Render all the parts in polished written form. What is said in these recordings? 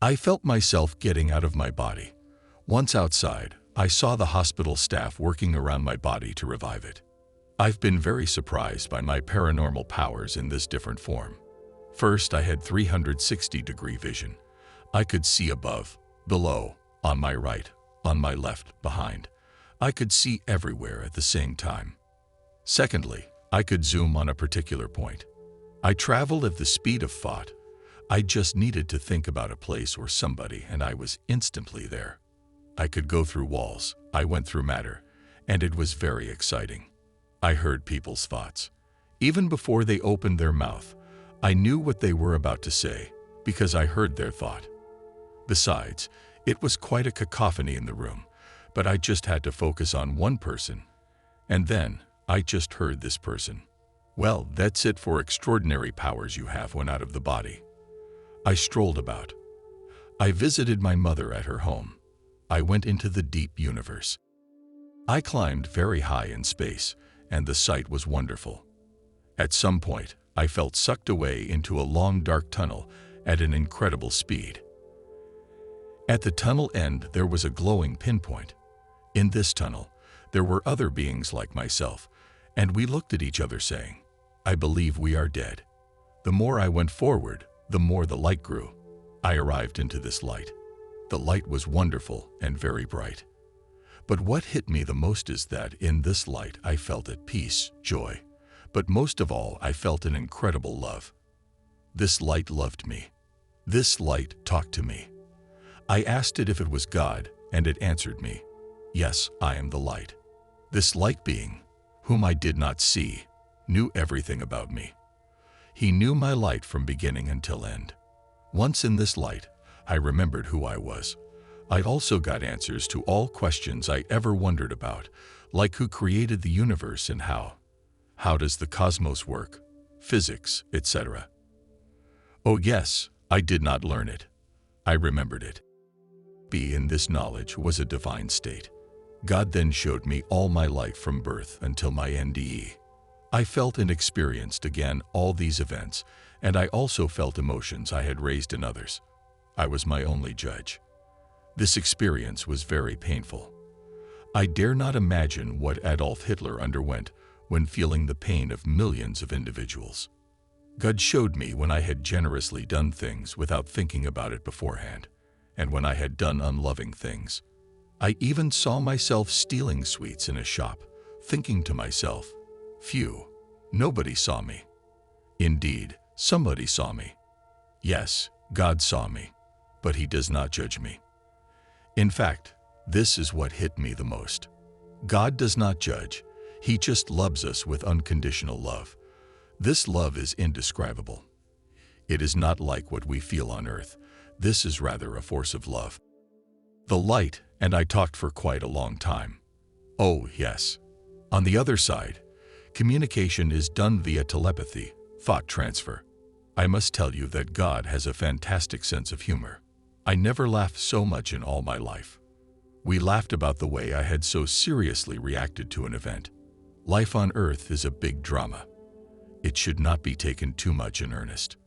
I felt myself getting out of my body. Once outside, I saw the hospital staff working around my body to revive it. I've been very surprised by my paranormal powers in this different form. First, I had 360-degree vision. I could see above, below, on my right, on my left, behind. I could see everywhere at the same time. Secondly, I could zoom on a particular point. I traveled at the speed of thought. I just needed to think about a place or somebody and I was instantly there. I could go through walls, I went through matter, and it was very exciting. I heard people's thoughts. Even before they opened their mouth, I knew what they were about to say because I heard their thought. Besides, it was quite a cacophony in the room, but I just had to focus on one person. And then, I just heard this person. Well, that's it for extraordinary powers you have when out of the body. I strolled about. I visited my mother at her home. I went into the deep universe. I climbed very high in space, and the sight was wonderful. At some point, I felt sucked away into a long dark tunnel at an incredible speed. At the tunnel end, there was a glowing pinpoint. In this tunnel, there were other beings like myself, and we looked at each other saying, "I believe we are dead." The more I went forward, the more the light grew. I arrived into this light. The light was wonderful and very bright. But what hit me the most is that in this light I felt at peace, joy, but most of all I felt an incredible love. This light loved me. This light talked to me. I asked it if it was God, and it answered me, "Yes, I am the light." This light being, whom I did not see, knew everything about me. He knew my light from beginning until end. Once in this light, I remembered who I was. I also got answers to all questions I ever wondered about, like who created the universe and how. How does the cosmos work? Physics, etc. Oh yes, I did not learn it. I remembered it. Be in this knowledge was a divine state. God then showed me all my life from birth until my NDE. I felt and experienced again all these events, and I also felt emotions I had raised in others. I was my only judge. This experience was very painful. I dare not imagine what Adolf Hitler underwent when feeling the pain of millions of individuals. God showed me when I had generously done things without thinking about it beforehand, and when I had done unloving things. I even saw myself stealing sweets in a shop, thinking to myself, "Phew, nobody saw me." Indeed, somebody saw me. Yes, God saw me, but He does not judge me. In fact, this is what hit me the most. God does not judge. He just loves us with unconditional love. This love is indescribable. It is not like what we feel on earth. This is rather a force of love. The light, and I talked for quite a long time. Oh, yes. On the other side, communication is done via telepathy, thought transfer. I must tell you that God has a fantastic sense of humor. I never laughed so much in all my life. We laughed about the way I had so seriously reacted to an event. Life on earth is a big drama. It should not be taken too much in earnest.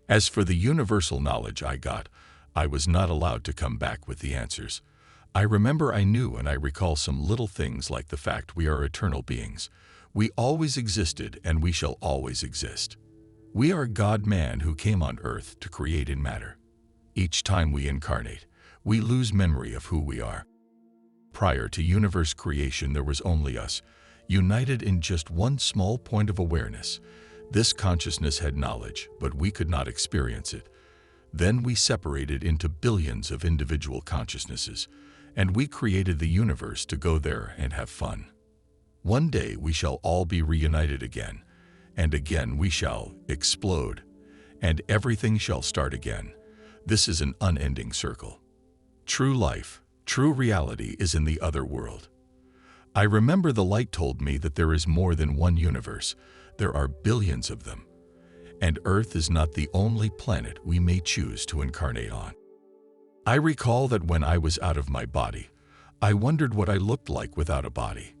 As for the universal knowledge I got, I was not allowed to come back with the answers. I remember I knew and I recall some little things like the fact we are eternal beings. We always existed and we shall always exist. We are God-man who came on earth to create in matter. Each time we incarnate, we lose memory of who we are. Prior to universe creation, there was only us, united in just one small point of awareness. This consciousness had knowledge, but we could not experience it. Then we separated into billions of individual consciousnesses, and we created the universe to go there and have fun. One day we shall all be reunited again, and again we shall explode, and everything shall start again. This is an unending circle. True life, true reality is in the other world. I remember the light told me that there is more than one universe. There are billions of them. And Earth is not the only planet we may choose to incarnate on. I recall that when I was out of my body, I wondered what I looked like without a body.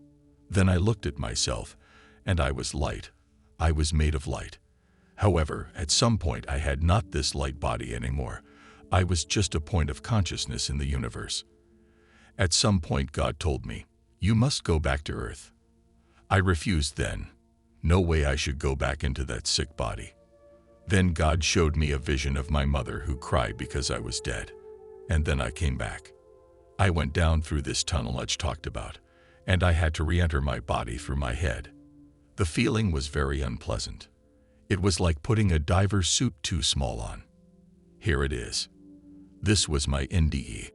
Then I looked at myself, and I was light. I was made of light. However, at some point I had not this light body anymore. I was just a point of consciousness in the universe. At some point God told me, "You must go back to Earth." I refused then. No way I should go back into that sick body. Then God showed me a vision of my mother who cried because I was dead. And then I came back. I went down through this tunnel I talked about, and I had to re-enter my body through my head. The feeling was very unpleasant. It was like putting a diver's suit too small on. Here it is. This was my NDE.